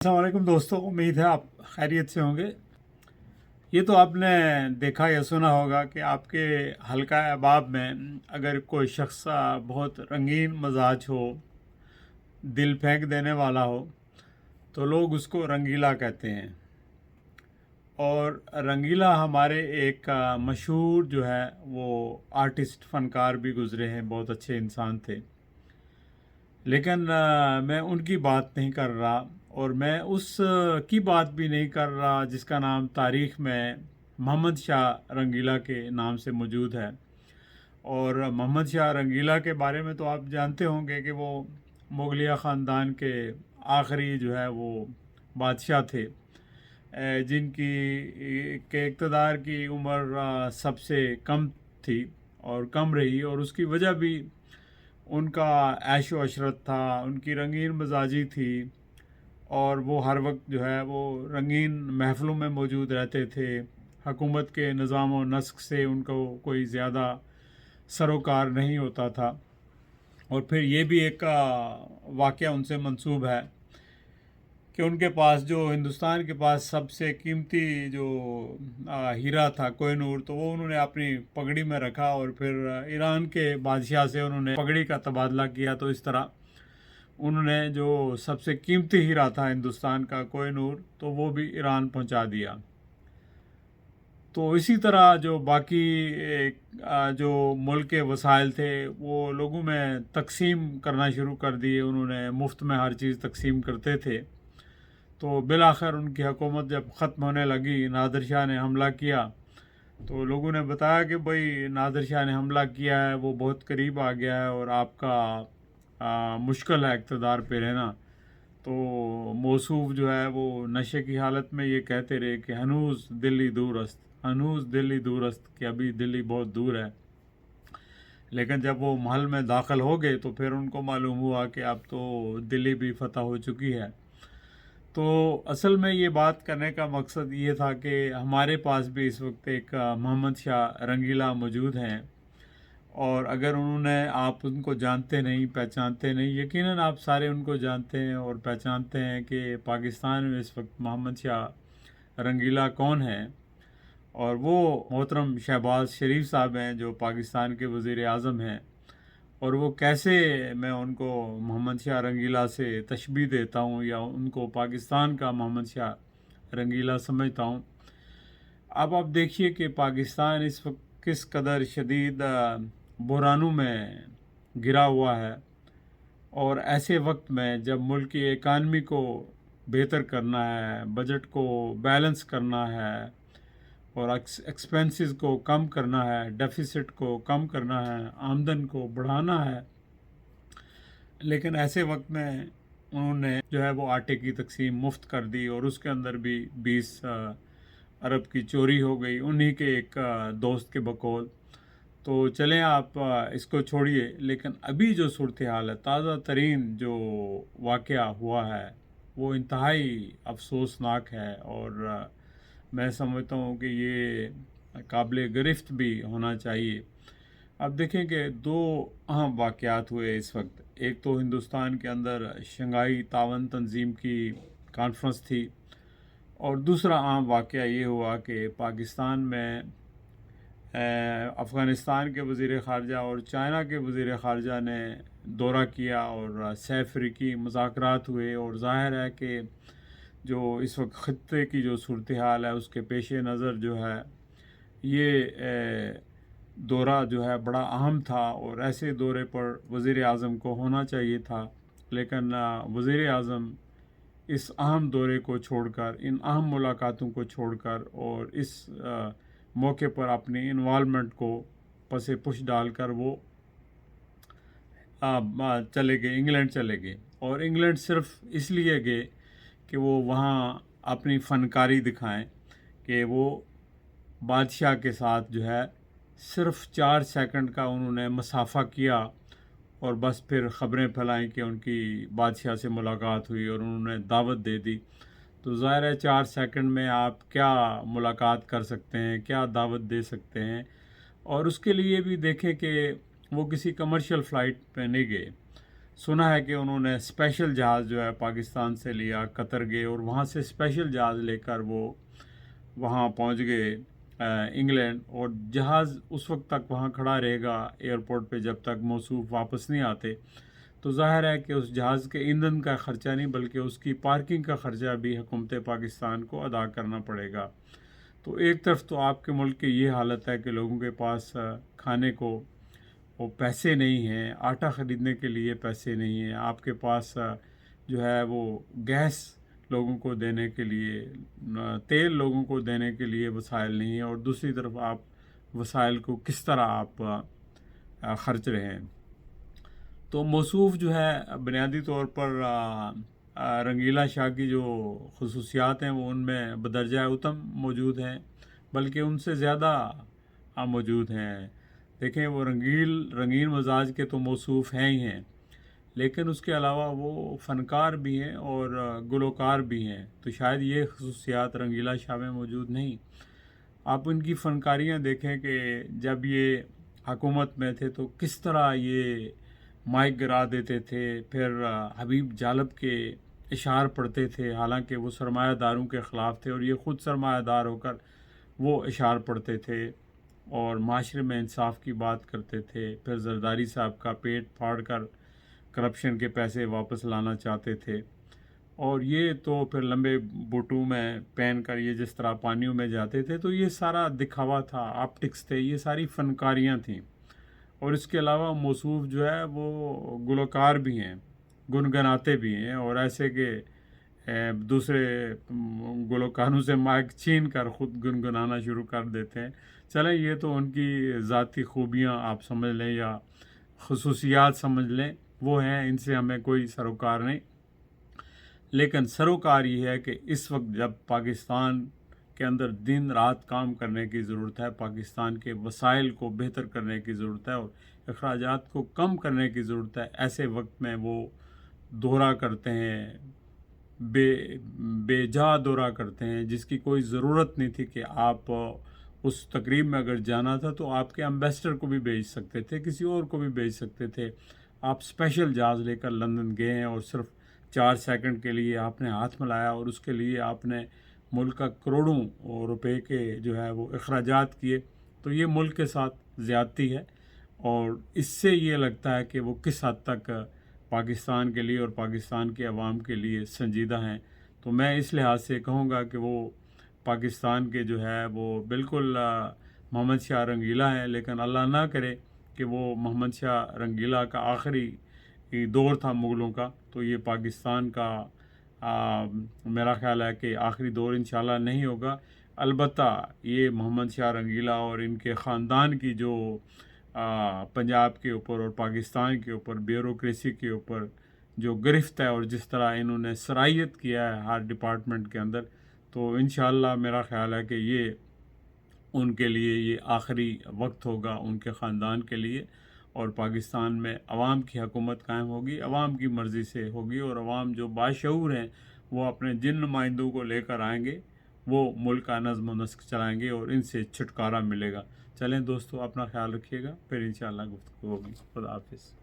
अस्सलामुअलैकुम दोस्तों, उम्मीद है आप खैरियत से होंगे। ये तो आपने देखा या सुना होगा कि आपके हल्का अहबाब में अगर कोई शख्स बहुत रंगीन मजाज हो, दिल फेंक देने वाला हो, तो लोग उसको रंगीला कहते हैं। और रंगीला हमारे एक मशहूर जो है वो आर्टिस्ट फ़नकार भी गुज़रे हैं, बहुत अच्छे इंसान थे। लेकिन मैं उनकी बात नहीं कर रहा, और मैं उस की बात भी नहीं कर रहा जिसका नाम तारीख़ में मोहम्मद शाह रंगीला के नाम से मौजूद है। और मोहम्मद शाह रंगीला के बारे में तो आप जानते होंगे कि वो मुगलिया ख़ानदान के आखिरी जो है वो बादशाह थे, जिनकी के इक़्तिदार की उम्र सबसे कम थी और कम रही। और उसकी वजह भी उनका ऐश व अशरत था, उनकी रंगीन मिजाजी थी, और वो हर वक्त जो है वो रंगीन महफ़िलों में मौजूद रहते थे। हुकूमत के निज़ाम व नस्क से उनको कोई ज़्यादा सरोकार नहीं होता था। और फिर ये भी एक वाक़या उनसे मंसूब है कि उनके पास जो हिंदुस्तान के पास सबसे कीमती जो हीरा था कोहिनूर, तो वो उन्होंने अपनी पगड़ी में रखा, और फिर ईरान के बादशाह से उन्होंने पगड़ी का तबादला किया। तो इस तरह उन्होंने जो सबसे कीमती हीरा था हिंदुस्तान का कोहिनूर, तो वो भी ईरान पहुंचा दिया। तो इसी तरह जो बाकी जो मुल्क के वसाइल थे वो लोगों में तकसीम करना शुरू कर दिए। उन्होंने मुफ्त में हर चीज़ तकसीम करते थे। तो बिलाखिर उनकी हुकूमत जब ख़त्म होने लगी, नादिर शाह ने हमला किया। तो लोगों ने बताया कि भाई नादिर शाह ने हमला किया है, वो बहुत करीब आ गया है और आपका मुश्किल है इक़्तिदार पे रहना। तो मौसूफ जो है वो नशे की हालत में ये कहते रहे कि हनूज़ दिल्ली दूरस्त, हनूज़ दिल्ली दूरस्त, कि अभी दिल्ली बहुत दूर है। लेकिन जब वो महल में दाखिल हो गए तो फिर उनको मालूम हुआ कि अब तो दिल्ली भी फतह हो चुकी है। तो असल में ये बात करने का मकसद ये था कि हमारे पास भी इस वक्त एक मोहम्मद शाह रंगीला मौजूद हैं। और अगर उन्होंने आप उनको जानते नहीं, पहचानते नहीं, यकीनन आप सारे उनको जानते हैं और पहचानते हैं कि पाकिस्तान में इस वक्त मोहम्मद शाह रंगीला कौन है। और वो मोहतरम शहबाज शरीफ साहब हैं जो पाकिस्तान के वज़ीर आज़म हैं। और वो कैसे मैं उनको मोहम्मद शाह रंगीला से तशबीह देता हूँ या उनको पाकिस्तान का मोहम्मद शाह रंगीला समझता हूँ। अब आप देखिए कि पाकिस्तान इस वक्त किस कदर शदीद बहरानों में गिरा हुआ है। और ऐसे वक्त में जब मुल्क की इकानमी को बेहतर करना है, बजट को बैलेंस करना है, और एक्सपेंसेस को कम करना है, डेफिसिट को कम करना है, आमदन को बढ़ाना है, लेकिन ऐसे वक्त में उन्होंने जो है वो आटे की तकसीम मुफ्त कर दी, और उसके अंदर भी 20 अरब की चोरी हो गई उन्हीं के एक दोस्त के बकौल। तो चलें, आप इसको छोड़िए, लेकिन अभी जो सूरत हाल है, ताज़ा तरीन जो वाक़या हुआ है वो इंतहाई अफसोसनाक है। और मैं समझता हूँ कि ये काबिल गिरफ्त भी होना चाहिए। अब देखें कि दो अहम वाक़यात हुए इस वक्त। एक तो हिंदुस्तान के अंदर शंघाई तावन तंजीम की कॉन्फ्रेंस थी, और दूसरा अहम वाक़या ये हुआ कि पाकिस्तान में अफ़गानिस्तान के वज़ीर ख़ारजा और चाइना के वज़ीर ख़ारजा ने दौरा किया, और सैफ़ अफ़रीकी मुज़ाकरात हुए। और ज़ाहिर है कि जो इस वक्त ख़त्े की जो सूरत हाल है उसके पेश नज़र जो है ये दौरा जो है बड़ा अहम था, और ऐसे दौरे पर वज़ीर आज़म को होना चाहिए था। लेकिन वज़ीर आज़म इस अहम दौरे को छोड़कर, इन अहम मुलाकातों को छोड़कर, और इस मौके पर अपनी इन्वॉल्वमेंट को पसे पुश डालकर वो चले गए, इंग्लैंड चले गए। और इंग्लैंड सिर्फ़ इसलिए गए कि वो वहाँ अपनी फ़नकारी दिखाएं कि वो बादशाह के साथ जो है सिर्फ़ 4 सेकंड का उन्होंने मसाफ़ा किया, और बस फिर ख़बरें फैलाई कि उनकी बादशाह से मुलाकात हुई और उन्होंने दावत दे दी। तो ज़ाहिर है 4 सेकंड में आप क्या मुलाकात कर सकते हैं, क्या दावत दे सकते हैं। और उसके लिए भी देखें कि वो किसी कमर्शियल फ़्लाइट पे नहीं गए। सुना है कि उन्होंने स्पेशल जहाज़ जो है पाकिस्तान से लिया, कतर गए और वहाँ से स्पेशल जहाज़ लेकर वो वहाँ पहुँच गए इंग्लैंड, और जहाज़ उस वक्त तक वहाँ खड़ा रहेगा एयरपोर्ट पे जब तक मौसूफ वापस नहीं आते। तो ज़ाहिर है कि उस जहाज़ के ईंधन का ख़र्चा नहीं बल्कि उसकी पार्किंग का ख़र्चा भी हुकूमत पाकिस्तान को अदा करना पड़ेगा। तो एक तरफ तो आपके मुल्क की ये हालत है कि लोगों के पास खाने को वो पैसे नहीं हैं, आटा ख़रीदने के लिए पैसे नहीं हैं, आपके पास जो है वो गैस लोगों को देने के लिए, तेल लोगों को देने के लिए वसाइल नहीं है, और दूसरी तरफ आप वसाइल को किस तरह आप ख़र्च रहे हैं। तो मौसूफ़ जो है बुनियादी तौर पर रंगीला शाह की जो खसूसियात हैं वो उनमें बदरजा उत्तम मौजूद हैं, बल्कि उनसे ज़्यादा मौजूद हैं। देखें, वो रंगीन मजाज के तो मौसूफ़ हैं ही हैं, लेकिन उसके अलावा वो फ़नकार भी हैं और गुलकार भी हैं। तो शायद ये खसूसियात रंगीला शाह में मौजूद नहीं। आप उनकी फ़नकारियाँ देखें कि जब ये हुकूमत में थे तो किस तरह ये माइक गिरा देते थे, फिर हबीब जालब के इशार पढ़ते थे, हालांकि वो सरमायादारों के ख़िलाफ़ थे और ये ख़ुद सरमायादार होकर वो इशार पढ़ते थे और माशरे में इंसाफ की बात करते थे। फिर जरदारी साहब का पेट फाड़ कर करप्शन के पैसे वापस लाना चाहते थे, और ये तो फिर लंबे बूटों में पहन कर ये जिस तरह पानियों में जाते थे, तो ये सारा दिखावा था, ऑप्टिक्स थे, ये सारी फ़नकारियाँ थीं। और इसके अलावा मौसूफ़ जो है वो गुलकार भी हैं, गुनगुनाते भी हैं, और ऐसे के दूसरे गुलकारों से माइक छीन कर ख़ुद गुनगुनाना शुरू कर देते हैं। चलें, ये तो उनकी ज़ाती खूबियाँ आप समझ लें या खसूसियात समझ लें, वो हैं, इनसे हमें कोई सरोकार नहीं। लेकिन सरोकार ये है कि इस वक्त जब पाकिस्तान के अंदर दिन रात काम करने की ज़रूरत है, पाकिस्तान के वसाइल को बेहतर करने की ज़रूरत है और अखराजात को कम करने की ज़रूरत है, ऐसे वक्त में वो दौरा करते हैं, बेजा दौरा करते हैं, जिसकी कोई ज़रूरत नहीं थी कि आप उस तकरीब में अगर जाना था तो आपके एम्बेसडर को भी भेज सकते थे, किसी और को भी भेज सकते थे। आप स्पेशल जहाज़ लेकर लंदन गए हैं और सिर्फ 4 सेकंड के लिए आपने हाथ मिलाया और उसके लिए आपने मुल्क का करोड़ों रुपए के जो है वो अखराजात किए। तो ये मुल्क के साथ ज़्यादती है, और इससे ये लगता है कि वो किस हद तक पाकिस्तान के लिए और पाकिस्तान के अवाम के लिए संजीदा हैं। तो मैं इस लिहाज से कहूँगा कि वो पाकिस्तान के जो है वो बिल्कुल मोहम्मद शाह रंगीला हैं, लेकिन अल्लाह ना करे कि वो मोहम्मद शाह रंगीला का आखिरी दौर था मुग़लों का, तो ये पाकिस्तान का मेरा ख़्याल है कि आखिरी दौर इंशाल्लाह नहीं होगा। अलबत्ता ये मोहम्मद शाह रंगीला और इनके ख़ानदान की जो पंजाब के ऊपर और पाकिस्तान के ऊपर ब्यूरोक्रेसी के ऊपर जो गिरफ्त है और जिस तरह इन्होंने सराहियत किया है हर डिपार्टमेंट के अंदर, तो इंशाल्लाह मेरा ख़्याल है कि ये उनके लिए ये आखिरी वक्त होगा, उनके ख़ानदान के लिए, और पाकिस्तान में अवाम की हुकूमत कायम होगी, अवाम की मर्ज़ी से होगी, और अवाम जो बाशऊर हैं वो अपने जिन नुमाइंदों को लेकर आएंगे वो मुल्क का नज़्म व नस्क चलाएँगे और इनसे छुटकारा मिलेगा। चलें दोस्तों, अपना ख्याल रखिएगा, फिर इंशाअल्लाह गुफ्तगू होगी। खुदा हाफिज़।